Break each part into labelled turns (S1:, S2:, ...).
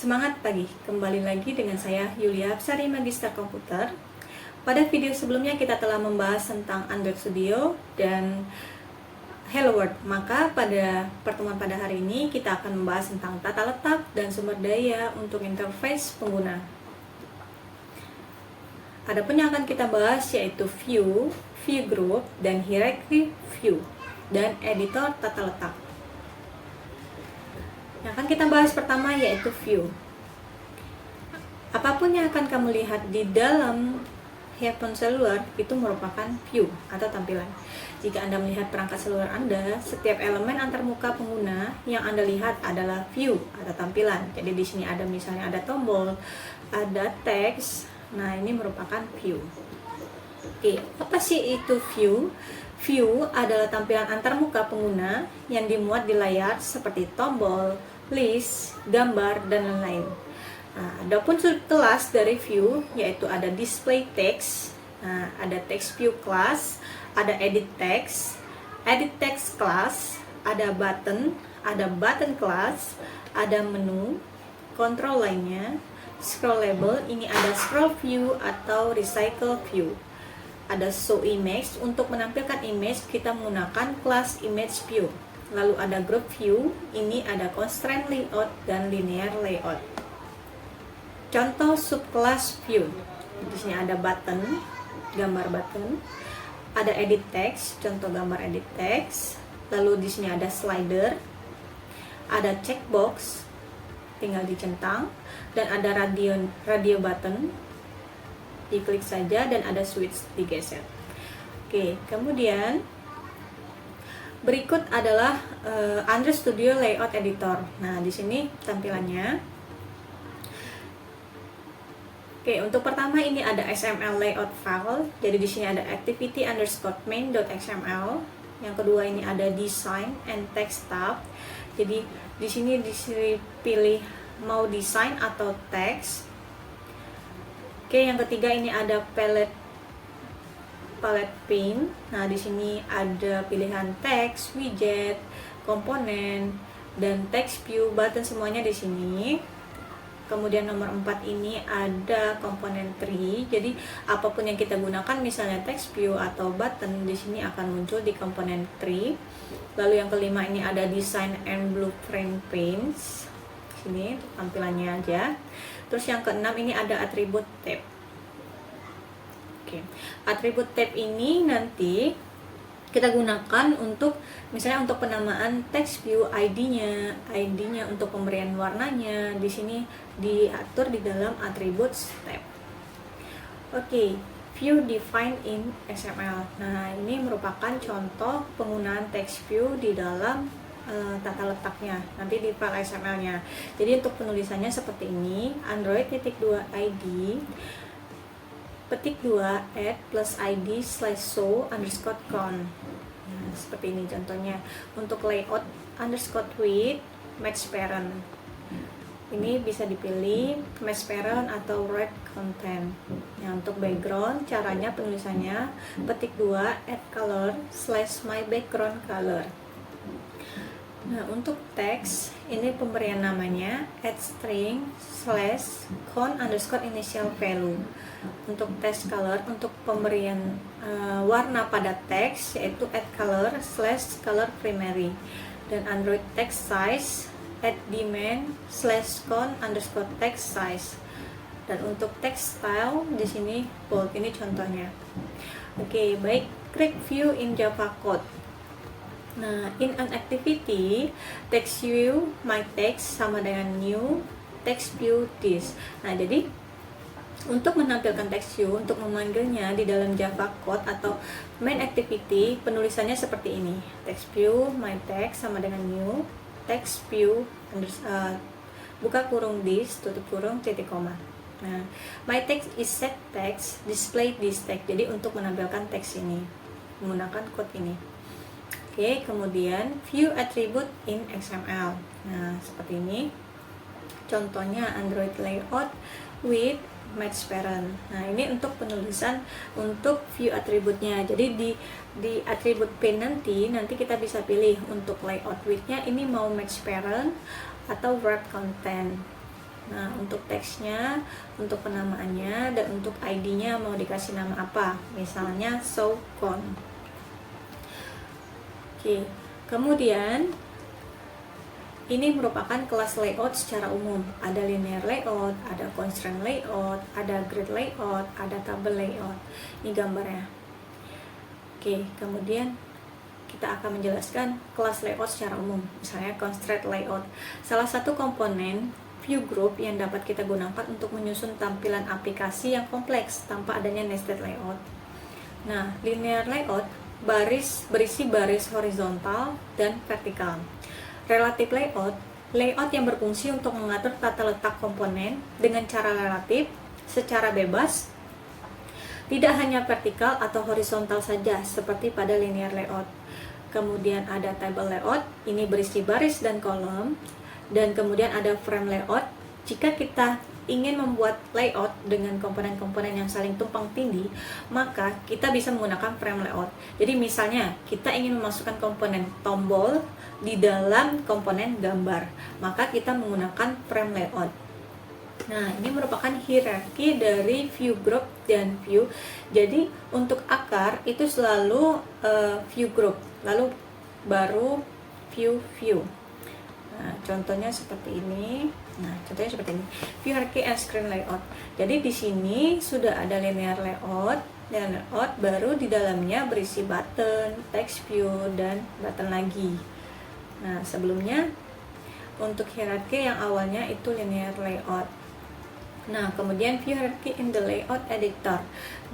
S1: Semangat pagi, kembali lagi dengan saya Yulia Apsari Magister Komputer. Pada video sebelumnya kita telah membahas tentang Android Studio dan Hello World. Maka pada pertemuan pada hari ini kita akan membahas tentang tata letak dan sumber daya untuk interface pengguna. Adapun yang akan kita bahas yaitu view, view group, dan hierarchy view, dan editor tata letak. Yang akan kita bahas pertama yaitu view. Apapun yang akan kamu lihat di dalam handphone seluler itu merupakan view atau tampilan. Jika Anda melihat perangkat seluler Anda, setiap elemen antarmuka pengguna yang Anda lihat adalah view atau tampilan. Jadi di sini ada misalnya ada tombol, ada teks. Nah, ini merupakan view. Oke, apa sih itu view? View adalah tampilan antarmuka pengguna yang dimuat di layar seperti tombol, list, gambar, dan lain-lain. Nah, adapun kelas dari view yaitu ada display text, ada text view class, ada edit text class, ada button class, ada menu, kontrol lainnya, scrollable, ini ada scroll view atau recycle view. Ada show image, untuk menampilkan image kita menggunakan kelas image view. Lalu ada group view, ini ada constraint layout dan linear layout. Contoh subclass view, di sini ada button, gambar button, ada edit text, contoh gambar edit text. Lalu di sini ada slider, ada checkbox, tinggal dicentang, dan ada radio button, diklik saja, dan ada switch digeser. Oke, kemudian berikut adalah Android Studio Layout Editor. Nah, di sini tampilannya. Oke, untuk pertama ini ada XML layout file. Jadi di sini ada activity_main.xml. Yang kedua ini ada design and text tab. Jadi di sini pilih mau design atau text. Oke, yang ketiga ini ada palette pane. Nah, di sini ada pilihan teks, widget, komponen, dan text view, button, semuanya di sini. Kemudian nomor 4 ini ada komponen tree. Jadi apapun yang kita gunakan, misalnya text view atau button, di sini akan muncul di komponen tree. Lalu yang kelima ini ada design and blueprint panes. Sini tampilannya aja. Terus yang keenam ini ada atribut tab. Oke, atribut tab ini nanti kita gunakan untuk misalnya untuk penamaan text view, ID-nya untuk pemberian warnanya. Di sini diatur di dalam atribut tab. Oke, view defined in XML. Nah, ini merupakan contoh penggunaan text view di dalam tata letaknya nanti di file XML-nya. Jadi untuk penulisannya seperti ini, Android.2 ID petik 2 add plus ID /show_con. Nah, seperti ini contohnya. Untuk layout _width match parent. Ini bisa dipilih match parent atau write content. Nah, untuk background, caranya penulisannya petik 2 add color /my background color. Nah, untuk teks ini pemberian namanya add string /con_initial value. Untuk text color, untuk pemberian warna pada teks yaitu add color /color primary. Dan Android text size add dimen /con_text size. Dan untuk text style di sini bold, ini contohnya. Oke, baik, create view in Java code. Nah, in an activity, text view my text sama dengan new text view this. Nah, jadi untuk menampilkan text view, untuk memanggilnya di dalam Java code atau main activity, penulisannya seperti ini. Text view my text sama dengan new text view buka kurung this tutup kurung titik koma. Nah, my text is set text display this text. Jadi untuk menampilkan teks ini menggunakan code ini. Oke, kemudian view attribute in XML. Nah, seperti ini. Contohnya Android layout with match parent. Nah, ini untuk penulisan untuk view atributnya. Jadi di atribut pane nanti kita bisa pilih untuk layout width-nya ini mau match parent atau wrap content. Nah, untuk teksnya, untuk penamaannya, dan untuk ID-nya mau dikasih nama apa? Misalnya ShowCon. Oke, kemudian ini merupakan kelas layout secara umum. Ada linear layout, ada constraint layout, ada grid layout, ada table layout. Ini gambarnya. Oke, kemudian kita akan menjelaskan kelas layout secara umum. Misalnya constraint layout. Salah satu komponen view group yang dapat kita gunakan untuk menyusun tampilan aplikasi yang kompleks tanpa adanya nested layout. Nah, linear layout berisi baris horizontal dan vertikal. Relative layout, layout yang berfungsi untuk mengatur tata letak komponen dengan cara relatif, secara bebas, tidak hanya vertikal atau horizontal saja seperti pada linear layout. Kemudian ada table layout, ini berisi baris dan kolom. Dan kemudian ada frame layout, jika kita ingin membuat layout dengan komponen-komponen yang saling tumpang tindih, maka kita bisa menggunakan frame layout. Jadi misalnya kita ingin memasukkan komponen tombol di dalam komponen gambar, maka kita menggunakan frame layout. Nah, ini merupakan hierarki dari view group dan view. Jadi untuk akar itu selalu view group, lalu baru view. Nah, contohnya seperti ini. View hierarchy and screen layout. Jadi di sini sudah ada linear layout dan layout, baru di dalamnya berisi button, text view, dan button lagi. Nah, sebelumnya untuk hierarki yang awalnya itu linear layout. Nah, kemudian view hierarchy in the layout editor.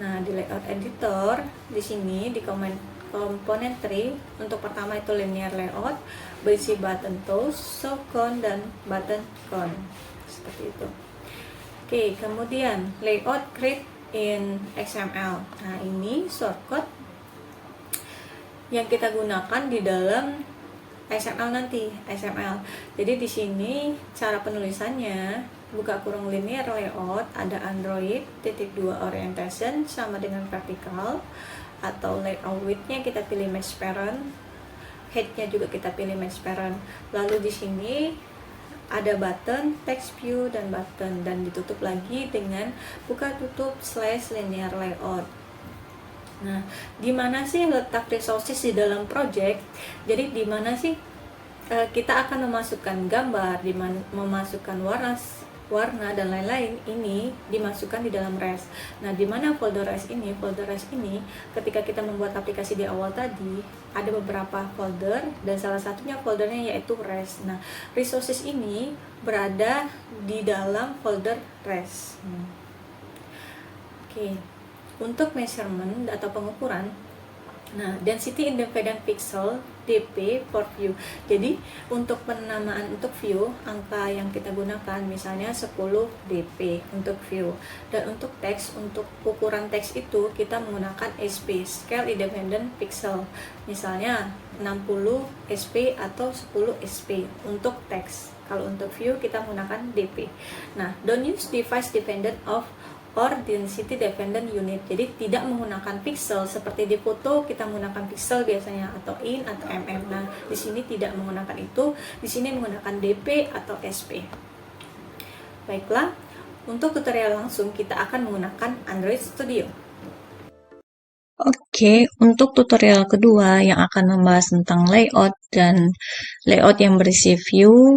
S1: Nah, di layout editor di sini di komponen tree, untuk pertama itu linear layout berisi button tools, showcon, dan button con, seperti itu. Oke, kemudian layout create in XML. Nah, ini shortcut yang kita gunakan di dalam XML nanti, XML. Jadi di sini cara penulisannya buka kurung linear layout, ada Android .2 orientation sama dengan vertikal, atau layout width-nya kita pilih match parent, height-nya juga kita pilih match parent. Lalu di sini ada button, text view, dan button, dan ditutup lagi dengan buka tutup / linear layout. Nah, di mana sih letak resources di dalam project? Jadi di mana sih kita akan memasukkan gambar, memasukkan warna dan lain-lain, ini dimasukkan di dalam res. Nah, di mana folder res ini? Folder res ini ketika kita membuat aplikasi di awal tadi ada beberapa folder, dan salah satunya foldernya yaitu res. Nah, resources ini berada di dalam folder res. Oke. Untuk measurement atau pengukuran, nah, density independent pixel DP for view. Jadi untuk penamaan untuk view, angka yang kita gunakan misalnya 10 DP untuk view. Dan untuk teks, untuk ukuran teks itu kita menggunakan SP, scale independent pixel. Misalnya 60 SP atau 10 SP untuk teks. Kalau untuk view kita menggunakan DP. Nah, don't use device dependent of or density dependent unit. Jadi tidak menggunakan pixel seperti di foto kita menggunakan pixel biasanya, atau in atau mm. Nah, di sini tidak menggunakan itu. Di sini menggunakan DP atau SP. Baiklah, untuk tutorial langsung kita akan menggunakan Android Studio.
S2: Oke, untuk tutorial kedua yang akan membahas tentang layout dan layout yang berisi view,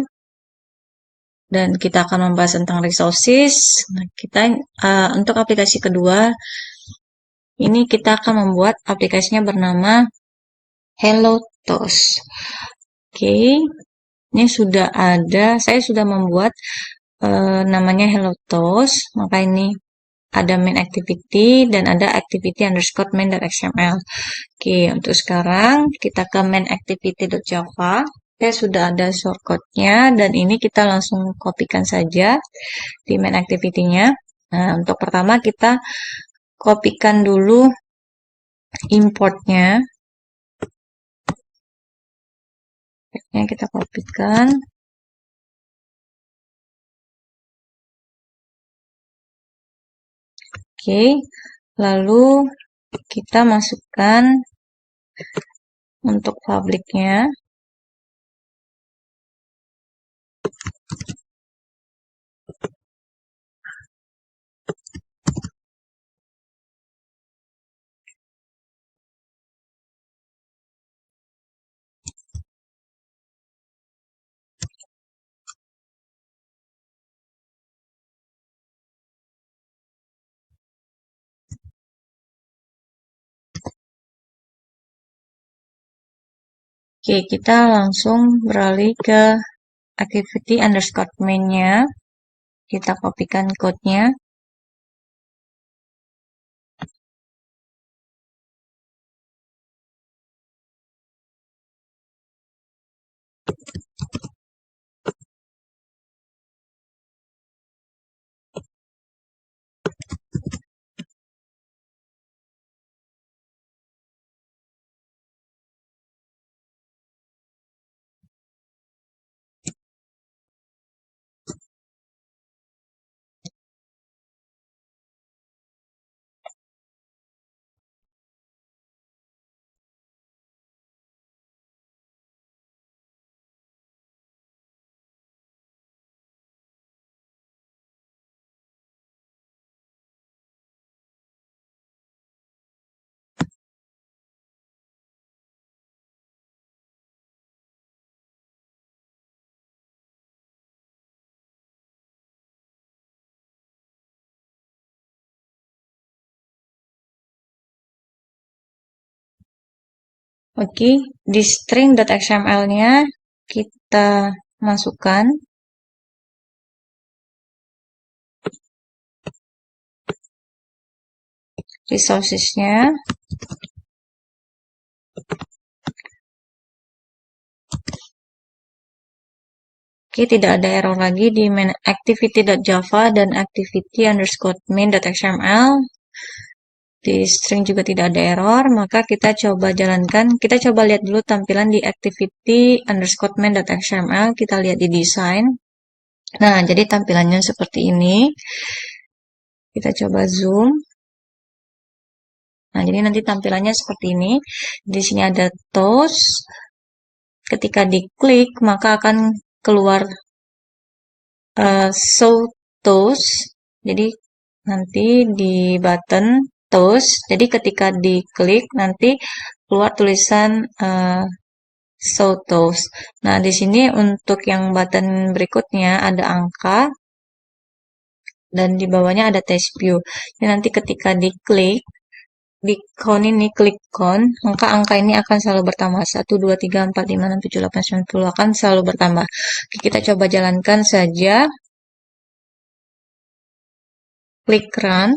S2: dan kita akan membahas tentang resources. Nah, untuk aplikasi kedua ini kita akan membuat aplikasinya bernama Hello Toast. Oke, ini sudah ada. Saya sudah membuat namanya Hello Toast. Maka ini ada main activity dan ada activity underscore main.xml. Oke, untuk sekarang kita ke main activity.java. Saya sudah ada shortcut-nya dan ini kita langsung kopikan saja di main activity-nya. Nah, untuk pertama kita kopikan dulu importnya. Kita kopikan. Oke, lalu kita masukkan untuk publiknya. Oke, kita langsung beralih ke activity underscore main-nya. Kita kopikan code-nya. Oke, di string.xml-nya kita masukkan resources-nya. Oke, tidak ada error lagi di main activity.java dan activity underscore main.xml. Di string juga tidak ada error, maka kita coba jalankan. Kita coba lihat dulu tampilan di activity underscore main.xml. Kita lihat di desain. Nah, jadi tampilannya seperti ini. Kita coba zoom. Nah, jadi nanti tampilannya seperti ini. Di sini ada toast. Ketika diklik, maka akan keluar show toast. Jadi nanti di button toast. Jadi ketika diklik, nanti keluar tulisan show toast. Nah, di sini untuk yang button berikutnya ada angka. Dan di bawahnya ada test view. Jadi nanti ketika diklik, di count ini, klik count, maka angka ini akan selalu bertambah. 1, 2, 3, 4, 5, 6, 7, 8, 9, 10 akan selalu bertambah. Oke, kita coba jalankan saja. Klik run.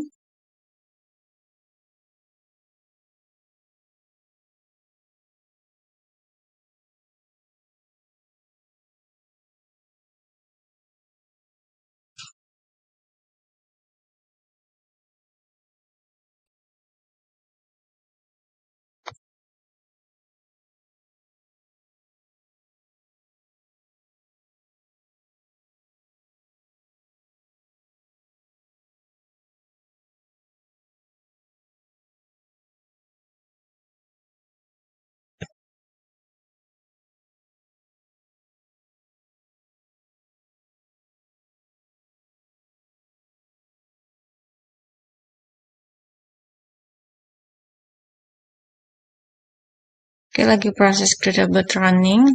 S2: Oke, lagi proses Create running.